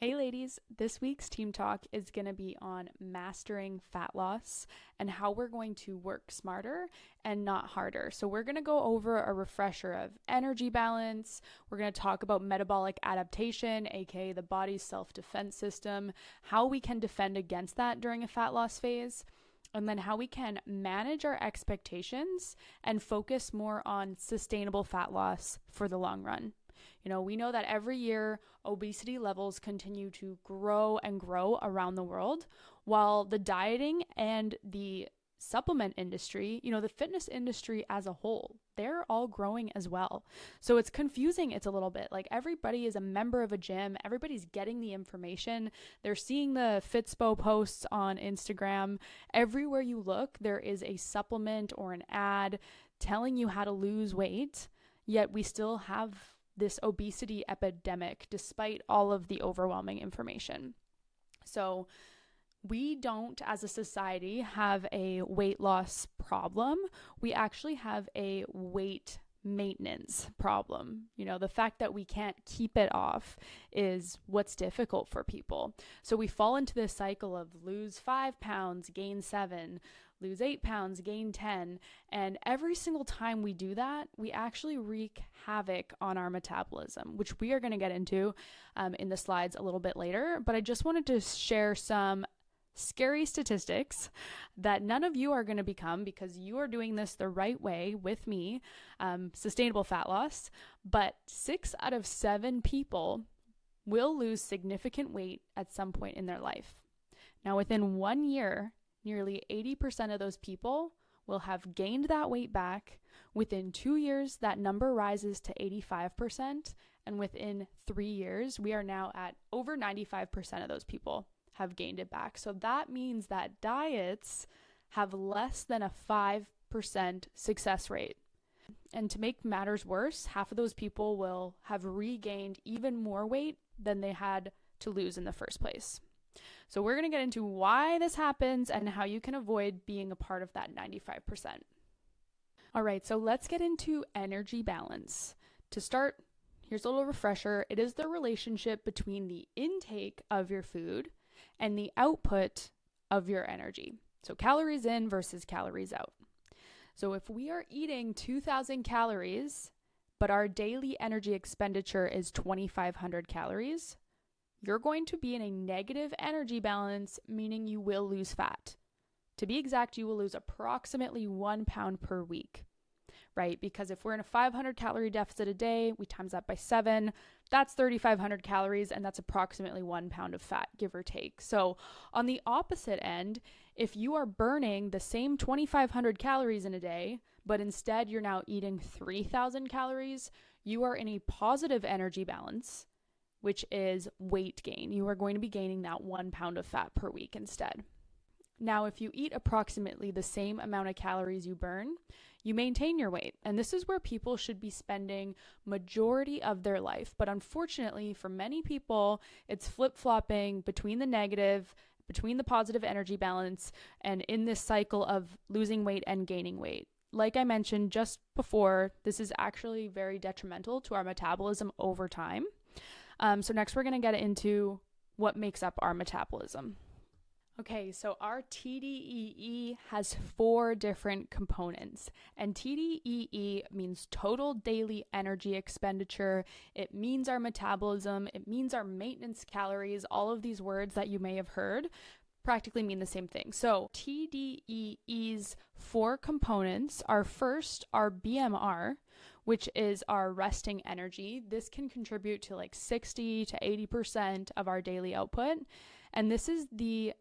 Hey ladies, this week's team talk is going to be on mastering fat loss and how we're going to work smarter and not harder. So, we're going to go over a refresher of energy balance. We're going to talk about metabolic adaptation, aka the body's self defense system, how we can defend against that during a fat loss phase, and then how we can manage our expectations and focus more on sustainable fat loss for the long run. We know that every year obesity levels continue to grow and grow around the world, while the dieting and the supplement industry, the fitness industry as a whole, they're all growing as well. So it's confusing. It's a little bit like everybody is a member of a gym. Everybody's getting the information. They're seeing the Fitspo posts on Instagram. Everywhere you look, there is a supplement or an ad telling you how to lose weight, yet we still have this obesity epidemic despite all of the overwhelming information. So we don't, as a society, have a weight loss problem. We actually have a weight maintenance problem. The fact that we can't keep it off is what's difficult for people. So we fall into this cycle of lose 5 pounds, gain 7, lose 8 pounds, gain 10. And every single time we do that, we actually wreak havoc on our metabolism, which we are going to get into in the slides a little bit later. But I just wanted to share some scary statistics that none of you are going to become because you are doing this the right way with me, sustainable fat loss. But 6 out of 7 people will lose significant weight at some point in their life. Now, within 1 year, nearly 80% of those people will have gained that weight back. Within 2 years, that number rises to 85%. And within 3 years, we are now at over 95% of those people have gained it back. So that means that diets have less than a 5% success rate. And to make matters worse, half of those people will have regained even more weight than they had to lose in the first place. So we're going to get into why this happens and how you can avoid being a part of that 95%. All right, so let's get into energy balance. To start, here's a little refresher. It is the relationship between the intake of your food and the output of your energy. So calories in versus calories out. So if we are eating 2,000 calories, but our daily energy expenditure is 2,500 calories, you're going to be in a negative energy balance, meaning you will lose fat. To be exact, you will lose approximately 1 pound per week, right? Because if we're in a 500 calorie deficit a day, we times that by 7, that's 3,500 calories, and that's approximately 1 pound of fat, give or take. So on the opposite end, if you are burning the same 2,500 calories in a day, but instead you're now eating 3,000 calories, you are in a positive energy balance, which is weight gain. You are going to be gaining that 1 pound of fat per week instead. Now, if you eat approximately the same amount of calories you burn, you maintain your weight. And this is where people should be spending majority of their life. But unfortunately, for many people, it's flip-flopping between the negative, between the positive energy balance, and in this cycle of losing weight and gaining weight. Like I mentioned just before, this is actually very detrimental to our metabolism over time. So next we're going to get into what makes up our metabolism. Okay, so our TDEE has 4 different components, and TDEE means total daily energy expenditure. It means our metabolism. It means our maintenance calories. All of these words that you may have heard practically mean the same thing. So TDEE's 4 components are first our BMR, which is our resting energy. This can contribute to like 60 to 80% of our daily output. And this is the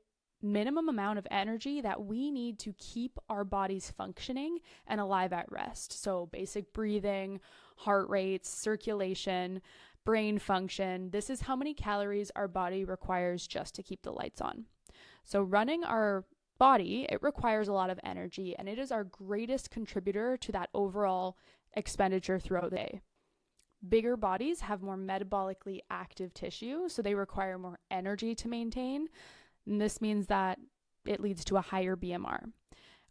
minimum amount of energy that we need to keep our bodies functioning and alive at rest. So basic breathing, heart rates, circulation, brain function. This is how many calories our body requires just to keep the lights on. So running our body, it requires a lot of energy, and it is our greatest contributor to that overall expenditure throughout the day. Bigger bodies have more metabolically active tissue, so they require more energy to maintain. And this means that it leads to a higher BMR.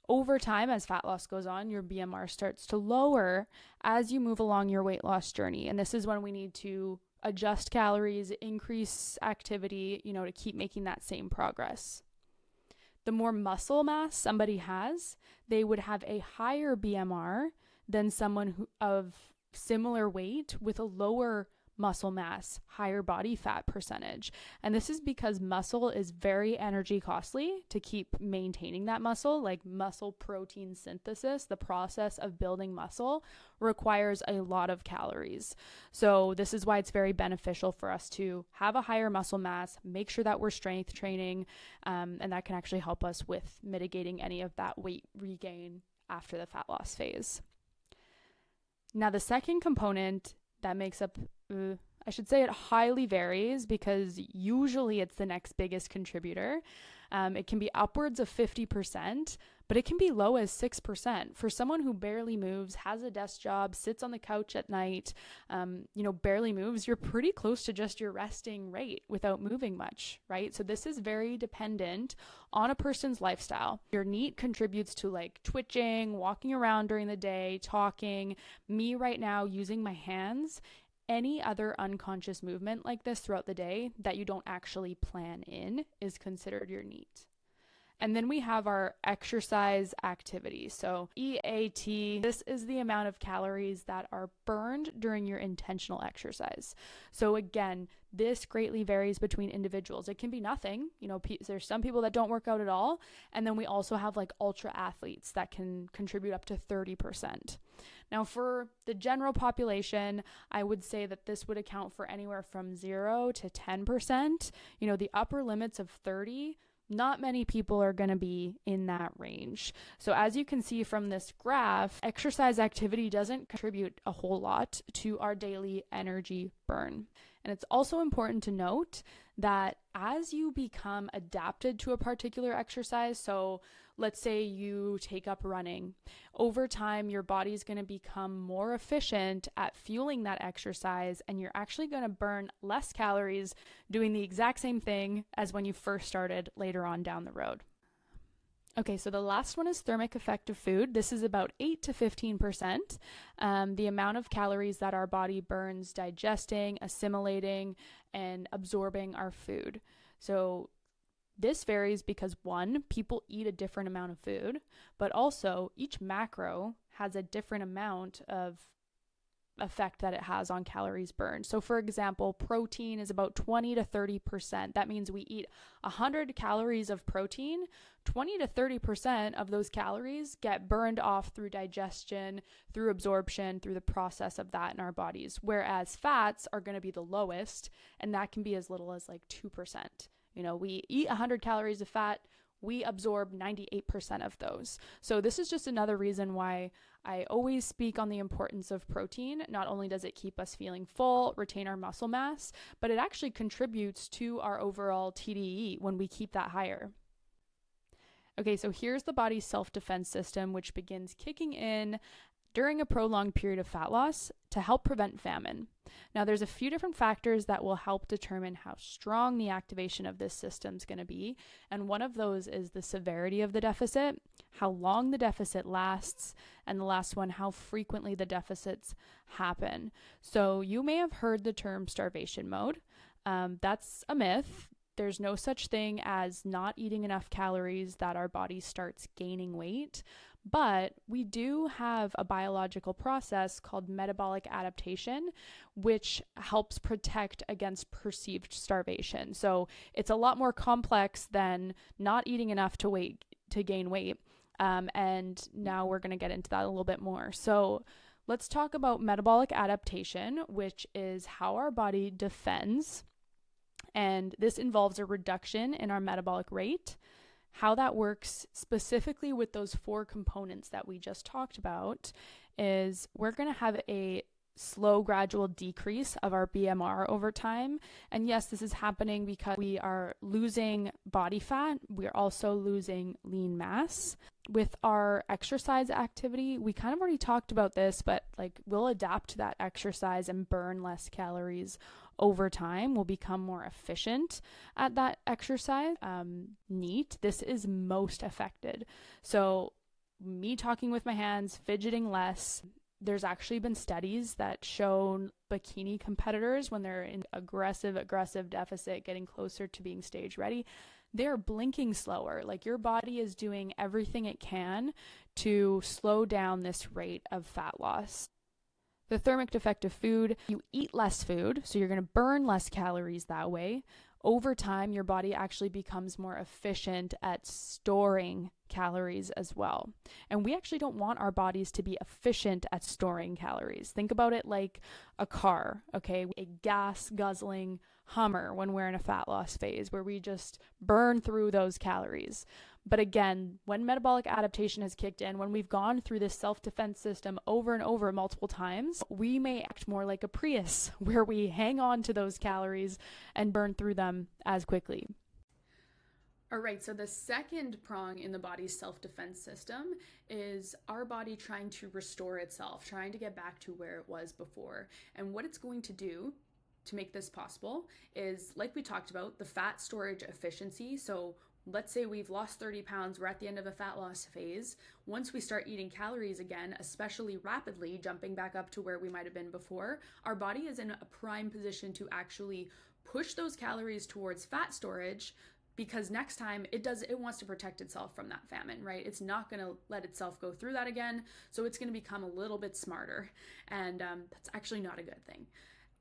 Over time, as fat loss goes on, your BMR starts to lower as you move along your weight loss journey. And this is when we need to adjust calories, increase activity, to keep making that same progress. The more muscle mass somebody has, they would have a higher BMR than someone of similar weight with a lower muscle mass, higher body fat percentage. And this is because muscle is very energy costly to keep maintaining that muscle. Like muscle protein synthesis, the process of building muscle, requires a lot of calories. So this is why it's very beneficial for us to have a higher muscle mass, make sure that we're strength training, and that can actually help us with mitigating any of that weight regain after the fat loss phase. Now, the second component that makes up, I should say it highly varies because usually it's the next biggest contributor. It can be upwards of 50%, but it can be low as 6%. For someone who barely moves, has a desk job, sits on the couch at night, barely moves, you're pretty close to just your resting rate without moving much, right? So this is very dependent on a person's lifestyle. Your NEAT contributes to like twitching, walking around during the day, talking. Me right now using my hands. Any other unconscious movement like this throughout the day that you don't actually plan in is considered your NEAT. And then we have our exercise activity. So EAT, this is the amount of calories that are burned during your intentional exercise. So again, this greatly varies between individuals. It can be nothing. There's some people that don't work out at all. And then we also have like ultra athletes that can contribute up to 30%. Now, for the general population, I would say that this would account for anywhere from 0 to 10%. The upper limits of 30, not many people are going to be in that range. So as you can see from this graph, exercise activity doesn't contribute a whole lot to our daily energy burn. And it's also important to note that as you become adapted to a particular exercise, so let's say you take up running, over time your body's going to become more efficient at fueling that exercise, and you're actually going to burn less calories doing the exact same thing as when you first started later on down the road. Okay, so the last one is thermic effect of food. This is about 8 to 15%, the amount of calories that our body burns digesting, assimilating, and absorbing our food. So this varies because, one, people eat a different amount of food, but also each macro has a different amount of effect that it has on calories burned. So for example, protein is about 20 to 30%. That means we eat 100 calories of protein, 20 to 30% of those calories get burned off through digestion, through absorption, through the process of that in our bodies. Whereas fats are going to be the lowest, and that can be as little as like 2%. We eat 100 calories of fat, we absorb 98% of those. So this is just another reason why I always speak on the importance of protein. Not only does it keep us feeling full, retain our muscle mass, but it actually contributes to our overall TDE when we keep that higher. Okay, so here's the body's self-defense system, which begins kicking in during a prolonged period of fat loss to help prevent famine. Now, there's a few different factors that will help determine how strong the activation of this system is going to be. And one of those is the severity of the deficit, how long the deficit lasts, and the last one, how frequently the deficits happen. So you may have heard the term starvation mode. That's a myth. There's no such thing as not eating enough calories that our body starts gaining weight. But we do have a biological process called metabolic adaptation, which helps protect against perceived starvation. So it's a lot more complex than not eating enough to gain weight. And now we're going to get into that a little bit more. So let's talk about metabolic adaptation, which is how our body defends. And this involves a reduction in our metabolic rate. How that works specifically with those 4 components that we just talked about is we're going to have a slow, gradual decrease of our BMR over time. And yes, this is happening because we are losing body fat. We're also losing lean mass. With our exercise activity, we kind of already talked about this, but we'll adapt to that exercise and burn less calories over time. We'll become more efficient at that exercise. NEAT, this is most affected. So me talking with my hands, fidgeting less, there's actually been studies that show bikini competitors, when they're in aggressive deficit, getting closer to being stage ready, they're blinking slower. Like, your body is doing everything it can to slow down this rate of fat loss. The thermic effect of food: you eat less food, so you're going to burn less calories that way. Over time, your body actually becomes more efficient at storing calories as well. And we actually don't want our bodies to be efficient at storing calories. Think about it like a car, okay? A gas guzzling Hummer when we're in a fat loss phase, where we just burn through those calories. But again, when metabolic adaptation has kicked in, when we've gone through this self-defense system over and over multiple times, we may act more like a Prius, where we hang on to those calories and burn through them as quickly. All right, so the second prong in the body's self-defense system is our body trying to restore itself, trying to get back to where it was before. And what it's going to do to make this possible is, like we talked about, the fat storage efficiency. So let's say we've lost 30 pounds, we're at the end of a fat loss phase. Once we start eating calories again, especially rapidly, jumping back up to where we might have been before, our body is in a prime position to actually push those calories towards fat storage, because next time it wants to protect itself from that famine, right? It's not going to let itself go through that again, so it's going to become a little bit smarter, and that's actually not a good thing.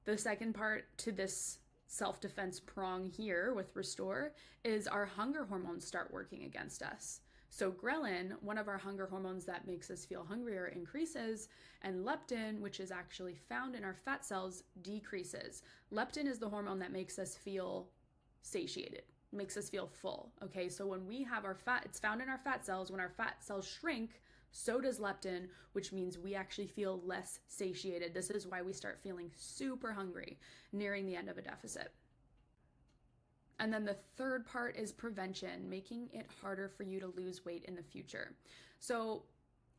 The second part to this self-defense prong here with restore is our hunger hormones start working against us. So ghrelin, one of our hunger hormones that makes us feel hungrier, increases, and leptin, which is actually found in our fat cells, decreases. Leptin is the hormone that makes us feel satiated, makes us feel full. Okay, so when we have our fat, it's found in our fat cells. When our fat cells shrink, so does leptin, which means we actually feel less satiated. This is why we start feeling super hungry nearing the end of a deficit. And then the third part is prevention, making it harder for you to lose weight in the future. So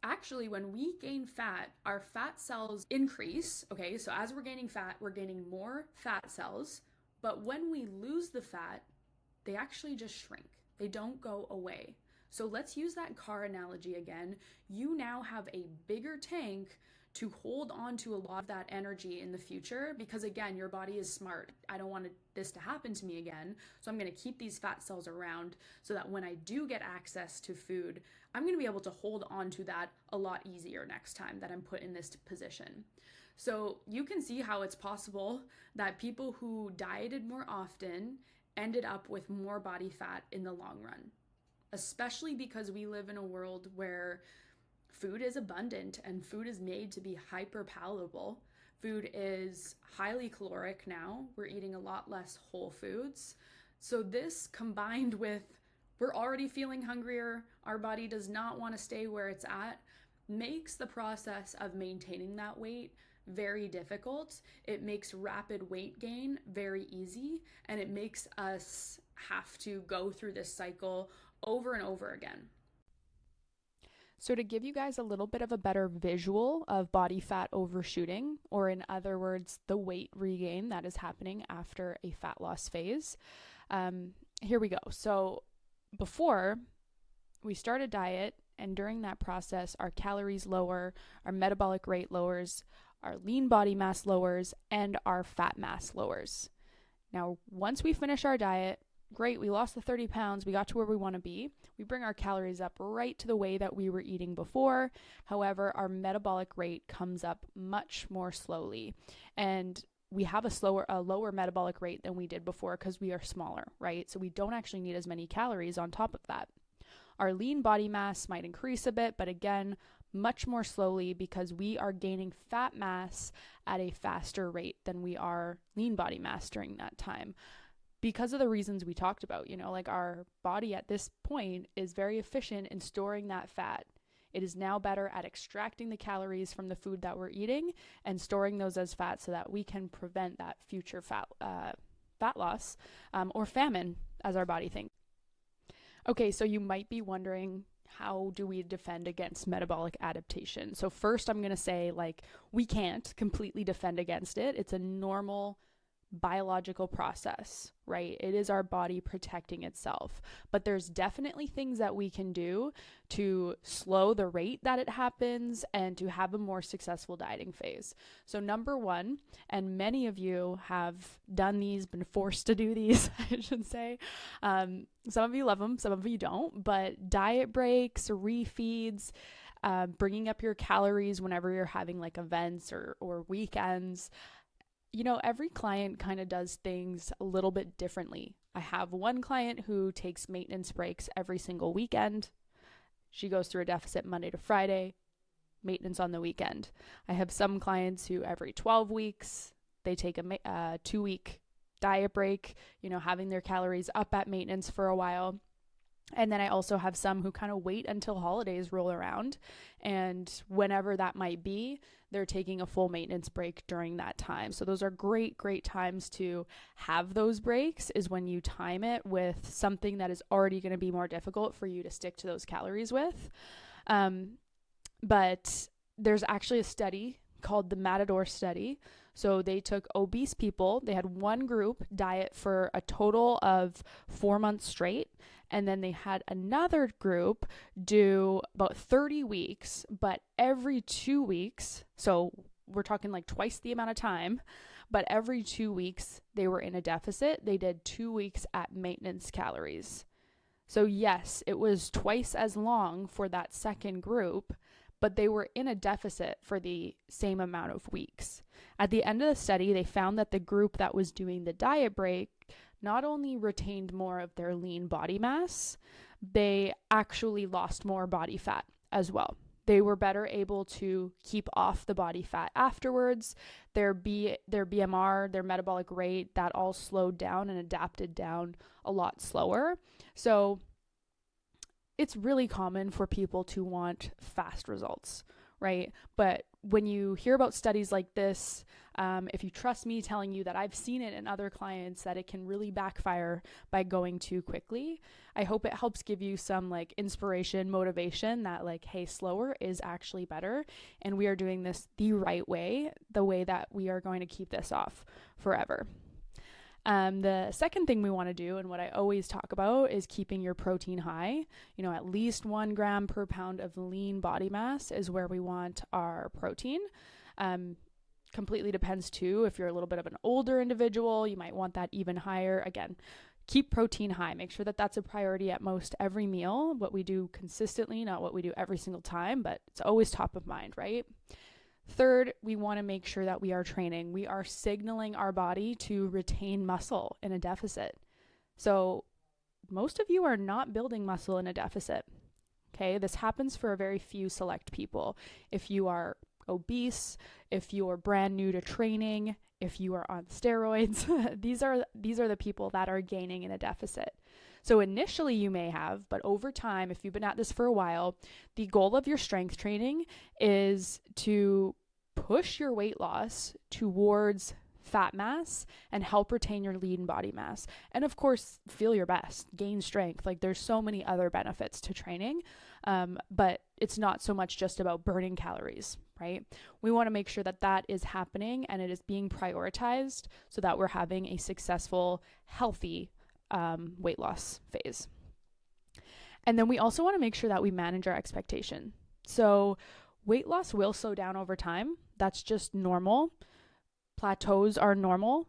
actually, when we gain fat, our fat cells increase. Okay, so as we're gaining fat, we're gaining more fat cells. But when we lose the fat, they actually just shrink. They don't go away. So let's use that car analogy again. You now have a bigger tank to hold on to a lot of that energy in the future, because again, your body is smart. I don't want this to happen to me again, so I'm going to keep these fat cells around so that when I do get access to food, I'm going to be able to hold on to that a lot easier next time that I'm put in this position. So you can see how it's possible that people who dieted more often ended up with more body fat in the long run, especially because we live in a world where food is abundant and food is made to be hyper palatable. Food is highly caloric now. We're eating a lot less whole foods. So this, combined with we're already feeling hungrier, our body does not want to stay where it's at, makes the process of maintaining that weight very difficult. It makes rapid weight gain very easy, and it makes us have to go through this cycle over and over again. So to give you guys a little bit of a better visual of body fat overshooting, or in other words, the weight regain that is happening after a fat loss phase, here we go. So before we start a diet, and during that process, our calories lower, our metabolic rate lowers, our lean body mass lowers, and our fat mass lowers. Now, once we finish our diet, great, we lost the 30 pounds, we got to where we want to be. We bring our calories up right to the way that we were eating before. However, our metabolic rate comes up much more slowly. And we have a lower metabolic rate than we did before because we are smaller, right? So we don't actually need as many calories on top of that. Our lean body mass might increase a bit, but again, much more slowly, because we are gaining fat mass at a faster rate than we are lean body mass during that time. Because of the reasons we talked about, like our body at this point is very efficient in storing that fat. It is now better at extracting the calories from the food that we're eating and storing those as fat so that we can prevent that future fat loss or famine, as our body thinks. Okay, so you might be wondering, how do we defend against metabolic adaptation? So first, I'm going to say, we can't completely defend against it. It's a normal biological process, right? It is our body protecting itself. But there's definitely things that we can do to slow the rate that it happens and to have a more successful dieting phase. So number one, and many of you have done these, been forced to do these, I should say. Some of you love them, some of you don't, but diet breaks, refeeds, bringing up your calories whenever you're having like events or weekends. You know, every client kind of does things a little bit differently. I have one client who takes maintenance breaks every single weekend. She goes through a deficit Monday to Friday, maintenance on the weekend. I have some clients who every 12 weeks, they take a 2-week diet break, you know, having their calories up at maintenance for a while. And then I also have some who kind of wait until holidays roll around, and whenever that might be, they're taking a full maintenance break during that time. So those are great times to have those breaks, is when you time it with something that is already going to be more difficult for you to stick to those calories with. But there's actually a study called the Matador study. So they took obese people, they had one group diet for a total of 4 months straight, and then they had another group do about 30 weeks, but every 2 weeks, so we're talking like twice the amount of time, but every 2 weeks they were in a deficit. They did 2 weeks at maintenance calories. So yes, it was twice as long for that second group, but they were in a deficit for the same amount of weeks. At the end of the study, they found that the group that was doing the diet break not only retained more of their lean body mass, they actually lost more body fat as well. They were better able to keep off the body fat afterwards. Their BMR, their metabolic rate, that all slowed down and adapted down a lot slower. So it's really common for people to want fast results, right? But when you hear about studies like this, if you trust me telling you that I've seen it in other clients, that it can really backfire by going too quickly, I hope it helps give you some like inspiration, motivation that like, hey, slower is actually better. And we are doing this the right way, the way that we are going to keep this off forever. The second thing we want to do, and what I always talk about, is keeping your protein high. You know, at least 1 gram per pound of lean body mass is where we want our protein. Completely depends too. If you're a little bit of an older individual, you might want that even higher. Again, keep protein high. Make sure that that's a priority at most every meal. What we do consistently, not what we do every single time, but it's always top of mind, right? Third, we want to make sure that we are training. We are signaling our body to retain muscle in a deficit. So most of you are not building muscle in a deficit. Okay, this happens for a very few select people. If you are obese, if you're brand new to training, if you are on steroids, these are the people that are gaining in a deficit. So initially you may have, but over time, if you've been at this for a while, the goal of your strength training is to push your weight loss towards fat mass and help retain your lean body mass. And of course, feel your best, gain strength. Like there's so many other benefits to training, but it's not so much just about burning calories, right? We want to make sure that that is happening and it is being prioritized so that we're having a successful, healthy weight loss phase. And then we also want to make sure that we manage our expectation. So weight loss will slow down over time. That's just normal. Plateaus are normal.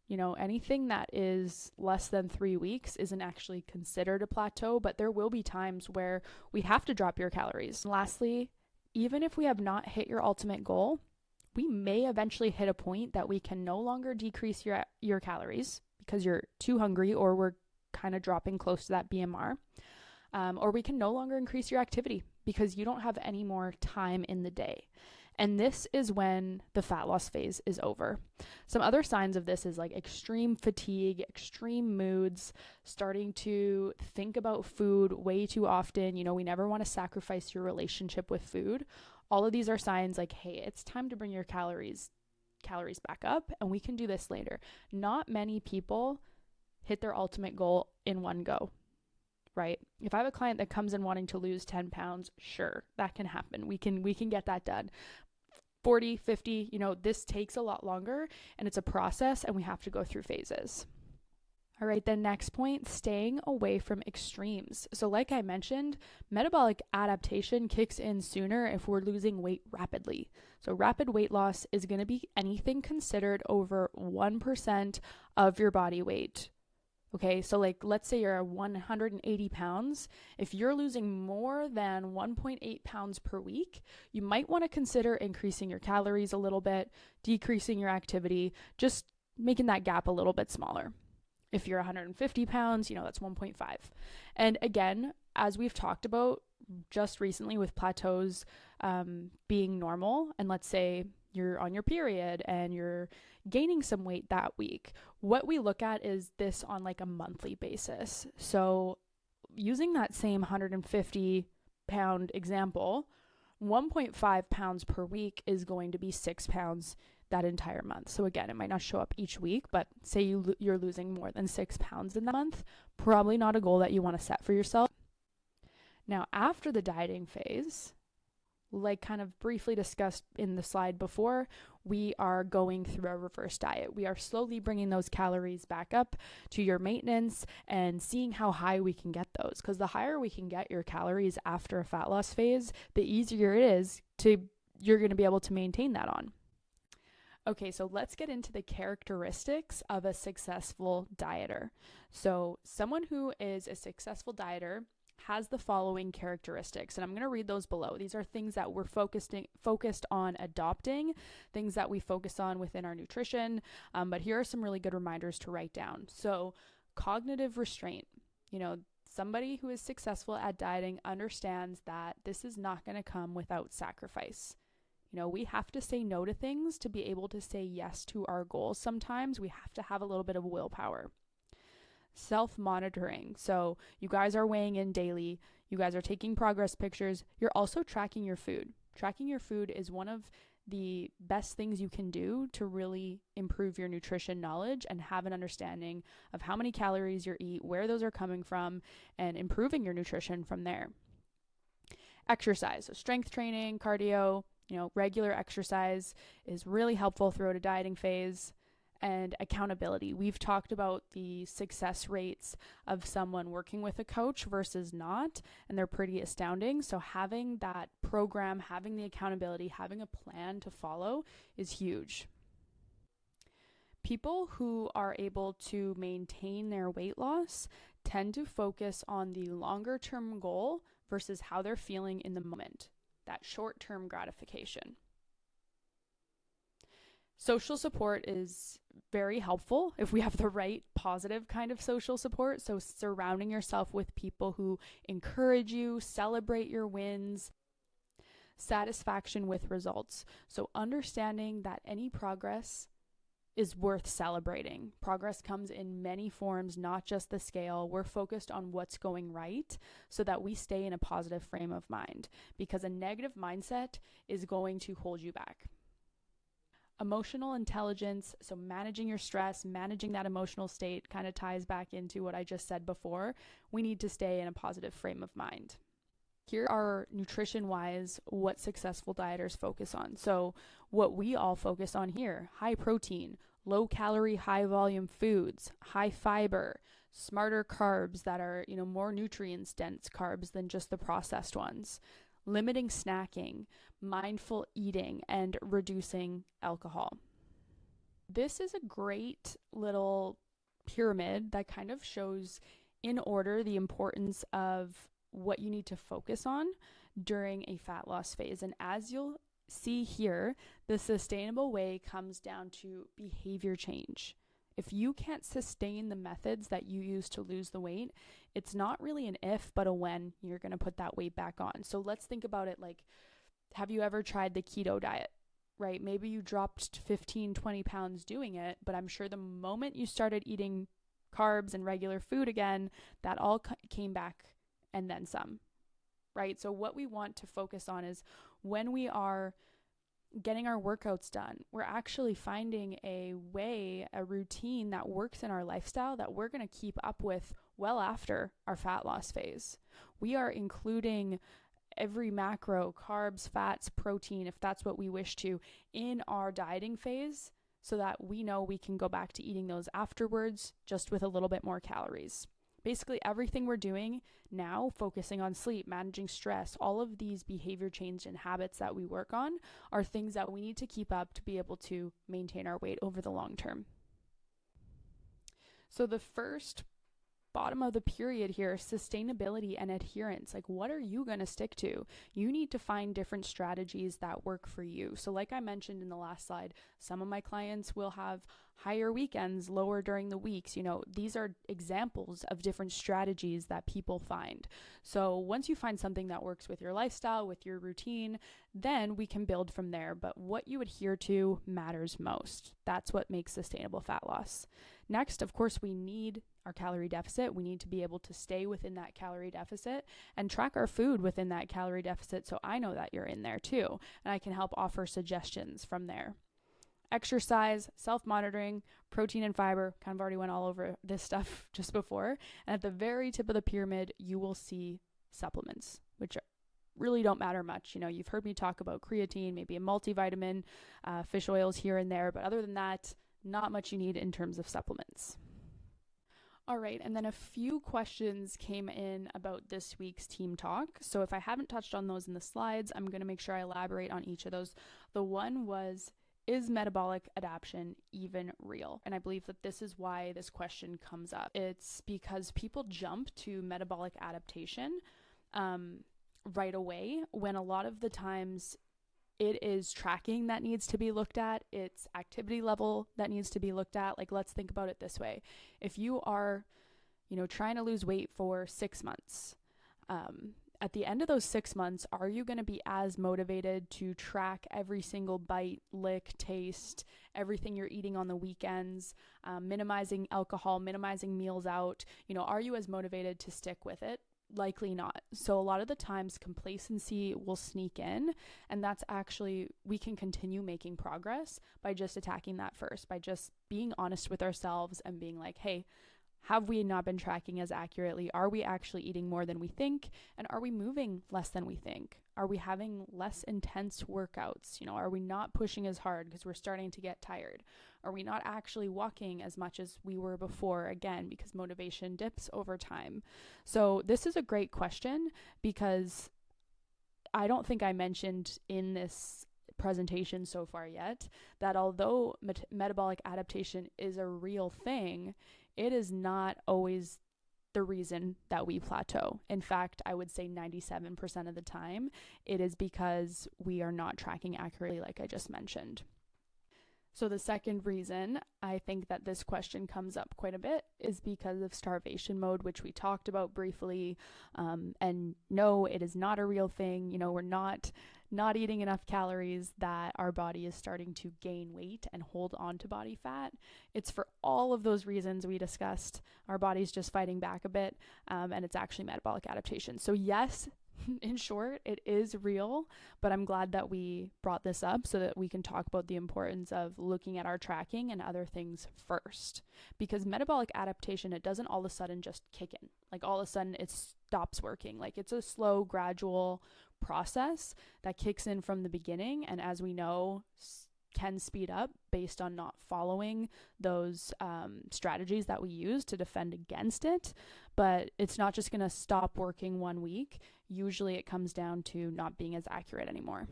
You know, anything that is less than 3 weeks isn't actually considered a plateau, but there will be times where we have to drop your calories. And lastly, even if we have not hit your ultimate goal, we may eventually hit a point that we can no longer decrease your calories because you're too hungry or we're kind of dropping close to that BMR. Or we can no longer increase your activity because you don't have any more time in the day. And this is when the fat loss phase is over. Some other signs of this is like extreme fatigue, extreme moods, starting to think about food way too often. You know, we never want to sacrifice your relationship with food. All of these are signs like, hey, it's time to bring your calories back up, and we can do this later. Not many people hit their ultimate goal in one go, right? If I have a client that comes in wanting to lose 10 pounds, sure, that can happen. We can get that done. 40, 50, this takes a lot longer, and it's a process, and we have to go through phases. All right, then next point, staying away from extremes. So like I mentioned, metabolic adaptation kicks in sooner if we're losing weight rapidly. So rapid weight loss is going to be anything considered over 1% of your body weight. Okay, so like let's say you're 180 pounds. If you're losing more than 1.8 pounds per week, you might want to consider increasing your calories a little bit, decreasing your activity, just making that gap a little bit smaller. If you're 150 pounds, that's 1.5. And again, as we've talked about just recently with plateaus being normal, and let's say you're on your period and you're gaining some weight that week, what we look at is this on like a monthly basis. So using that same 150 pound example, 1.5 pounds per week is going to be 6 pounds that entire month. So again, it might not show up each week, but say you're losing more than 6 pounds in that month, probably not a goal that you want to set for yourself. Now, after the dieting phase, like kind of briefly discussed in the slide before, we are going through a reverse diet. We are slowly bringing those calories back up to your maintenance and seeing how high we can get those. Because the higher we can get your calories after a fat loss phase, the easier it is you're going to be able to maintain that on. Okay, so let's get into the characteristics of a successful dieter. So someone who is a successful dieter has the following characteristics, and I'm going to read those below. These are things that we're focused on adopting, things that we focus on within our nutrition, but here are some really good reminders to write down. So cognitive restraint, somebody who is successful at dieting understands that this is not going to come without sacrifice. We have to say no to things to be able to say yes to our goals. Sometimes we have to have a little bit of willpower. Self-monitoring. So you guys are weighing in daily. You guys are taking progress pictures. You're also tracking your food. Tracking your food is one of the best things you can do to really improve your nutrition knowledge and have an understanding of how many calories you eat, where those are coming from, and improving your nutrition from there. Exercise. So strength training, cardio, regular exercise is really helpful throughout a dieting phase. And accountability. We've talked about the success rates of someone working with a coach versus not, and they're pretty astounding. So having that program, having the accountability, having a plan to follow is huge. People who are able to maintain their weight loss tend to focus on the longer term goal versus how they're feeling in the moment, that short-term gratification. Social support is very helpful if we have the right positive kind of social support. So surrounding yourself with people who encourage you, celebrate your wins, satisfaction with results. So understanding that any progress is worth celebrating. Progress comes in many forms, not just the scale. We're focused on what's going right so that we stay in a positive frame of mind, because a negative mindset is going to hold you back. Emotional intelligence, so managing your stress, managing that emotional state, kind of ties back into what I just said before. We need to stay in a positive frame of mind. Here are nutrition-wise what successful dieters focus on. So what we all focus on here: high protein, low calorie, high volume foods, high fiber, smarter carbs that are, more nutrients dense carbs than just the processed ones, limiting snacking, mindful eating, and reducing alcohol. This is a great little pyramid that kind of shows in order the importance of what you need to focus on during a fat loss phase. And as you'll see here, the sustainable way comes down to behavior change. If you can't sustain the methods that you use to lose the weight, it's not really an if, but a when you're going to put that weight back on. So let's think about it like, have you ever tried the keto diet, right? Maybe you dropped 15, 20 pounds doing it, but I'm sure the moment you started eating carbs and regular food again, that all came back and then some, right? So what we want to focus on is when we are getting our workouts done, we're actually finding a way, a routine that works in our lifestyle that we're going to keep up with well after our fat loss phase. We are including every macro, carbs, fats, protein, if that's what we wish to, in our dieting phase, so that we know we can go back to eating those afterwards, just with a little bit more calories. Basically, everything we're doing now, focusing on sleep, managing stress, all of these behavior change and habits that we work on are things that we need to keep up to be able to maintain our weight over the long term. So the first bottom of the period here, sustainability and adherence. Like, what are you going to stick to? You need to find different strategies that work for you. So like I mentioned in the last slide, some of my clients will have higher weekends, lower during the weeks. These are examples of different strategies that people find. So once you find something that works with your lifestyle, with your routine, then we can build from there. But what you adhere to matters most. That's what makes sustainable fat loss. Next, of course, we need our calorie deficit. We need to be able to stay within that calorie deficit and track our food within that calorie deficit, so I know that you're in there too, and I can help offer suggestions from there. Exercise, self-monitoring, protein and fiber, kind of already went all over this stuff just before. And at the very tip of the pyramid, you will see supplements, which really don't matter much. You've heard me talk about creatine, maybe a multivitamin, fish oils here and there, but other than that, not much you need in terms of supplements. All right, and then a few questions came in about this week's team talk. So if I haven't touched on those in the slides, I'm going to make sure I elaborate on each of those. The one was, is metabolic adaptation even real? And I believe that this is why this question comes up. It's because people jump to metabolic adaptation right away, when a lot of the times it is tracking that needs to be looked at. It's activity level that needs to be looked at. Like, let's think about it this way. If you are, trying to lose weight for 6 months, at the end of those 6 months, are you going to be as motivated to track every single bite, lick, taste, everything you're eating on the weekends, minimizing alcohol, minimizing meals out? Are you as motivated to stick with it? Likely not. So a lot of the times complacency will sneak in, and that's actually, we can continue making progress by just attacking that first, by just being honest with ourselves and being like, hey, have we not been tracking as accurately? Are we actually eating more than we think? And are we moving less than we think? Are we having less intense workouts? Are we not pushing as hard because we're starting to get tired? Are we not actually walking as much as we were before? Again, because motivation dips over time. So this is a great question, because I don't think I mentioned in this presentation so far yet that although metabolic adaptation is a real thing, it is not always the reason that we plateau. In fact, I would say 97% of the time, it is because we are not tracking accurately, like I just mentioned. So the second reason I think that this question comes up quite a bit is because of starvation mode, which we talked about briefly. And no, it is not a real thing. We're not eating enough calories that our body is starting to gain weight and hold on to body fat. It's for all of those reasons we discussed. Our body's just fighting back a bit, and it's actually metabolic adaptation. So yes, in short, it is real, but I'm glad that we brought this up so that we can talk about the importance of looking at our tracking and other things first. Because metabolic adaptation, it doesn't all of a sudden just kick in. Like, all of a sudden it stops working. Like, it's a slow, gradual process that kicks in from the beginning, and as we know, can speed up based on not following those strategies that we use to defend against it. But it's not just going to stop working 1 week. Usually it comes down to not being as accurate anymore.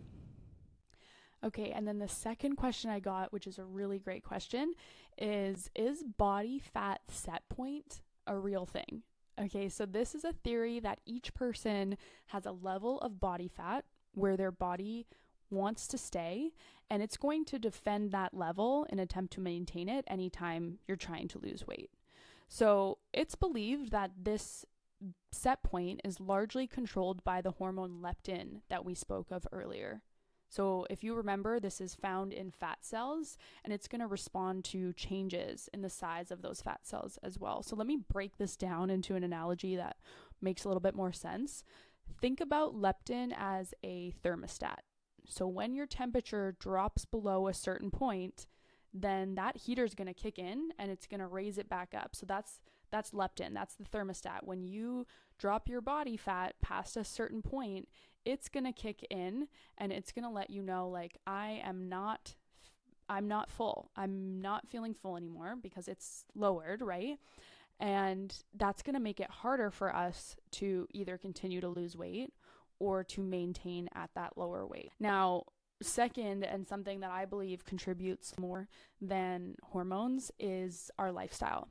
Okay, and then the second question I got, which is a really great question, is body fat set point a real thing? Okay, so this is a theory that each person has a level of body fat where their body wants to stay, and it's going to defend that level in an attempt to maintain it anytime you're trying to lose weight. So it's believed that this set point is largely controlled by the hormone leptin that we spoke of earlier. So if you remember, this is found in fat cells, and it's going to respond to changes in the size of those fat cells as well. So let me break this down into an analogy that makes a little bit more sense. Think about leptin as a thermostat. So when your temperature drops below a certain point, then that heater is going to kick in and it's going to raise it back up. So that's leptin. That's the thermostat. When you drop your body fat past a certain point, it's going to kick in and it's going to let you know, like, I'm not full. I'm not feeling full anymore because it's lowered, right? And that's going to make it harder for us to either continue to lose weight or to maintain at that lower weight. Now, second, and something that I believe contributes more than hormones, is our lifestyle.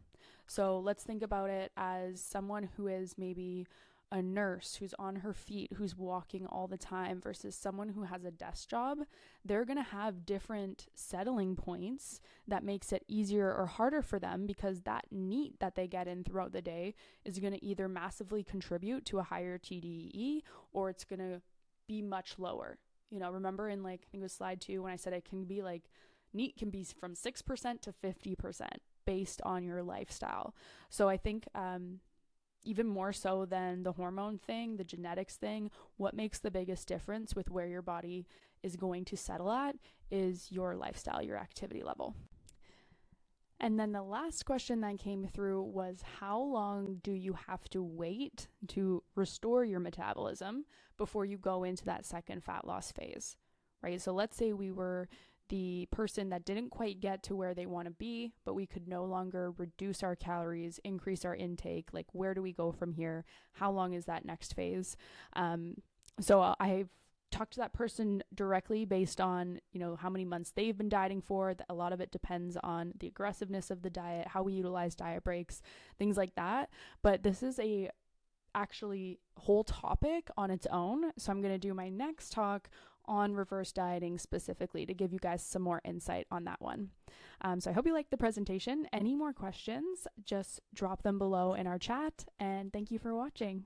So let's think about it as someone who is maybe a nurse who's on her feet, who's walking all the time, versus someone who has a desk job. They're going to have different settling points that makes it easier or harder for them, because that NEAT that they get in throughout the day is going to either massively contribute to a higher TDEE, or it's going to be much lower. Remember in, like, I think it was slide 2 when I said it can be like NEAT can be from 6% to 50% based on your lifestyle. So I think even more so than the hormone thing, the genetics thing, what makes the biggest difference with where your body is going to settle at is your lifestyle, your activity level. And then the last question that came through was, how long do you have to wait to restore your metabolism before you go into that second fat loss phase, right? So let's say we were the person that didn't quite get to where they want to be, but we could no longer reduce our calories, increase our intake. Like, where do we go from here? How long is that next phase? So I've talked to that person directly based on, how many months they've been dieting for. A lot of it depends on the aggressiveness of the diet, how we utilize diet breaks, things like that. But this is a actually whole topic on its own. So I'm going to do my next talk on reverse dieting specifically to give you guys some more insight on that one. So I hope you liked the presentation. Any more questions, just drop them below in our chat, and thank you for watching.